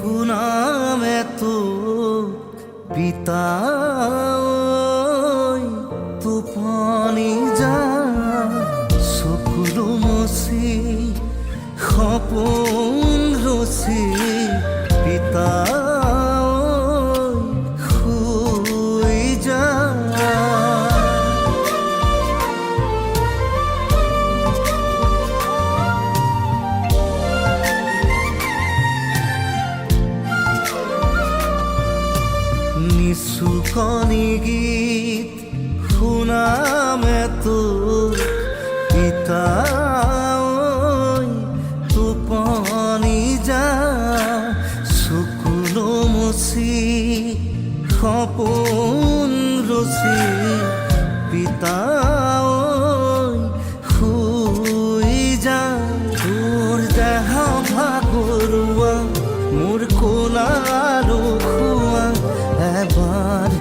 কুনামে তো পিতা টোপনি যা চকুলো মচি সপোন ৰচি পিতা শুই যা নিচুকনি গীত শুনামে তো পিতা টোপনি যা চকুলো মচি সপোন ৰচি পিতা শুই যা তোৰ দেহা ভাগৰুৱা মোৰ কোলাৰো খোৱা এবাৰ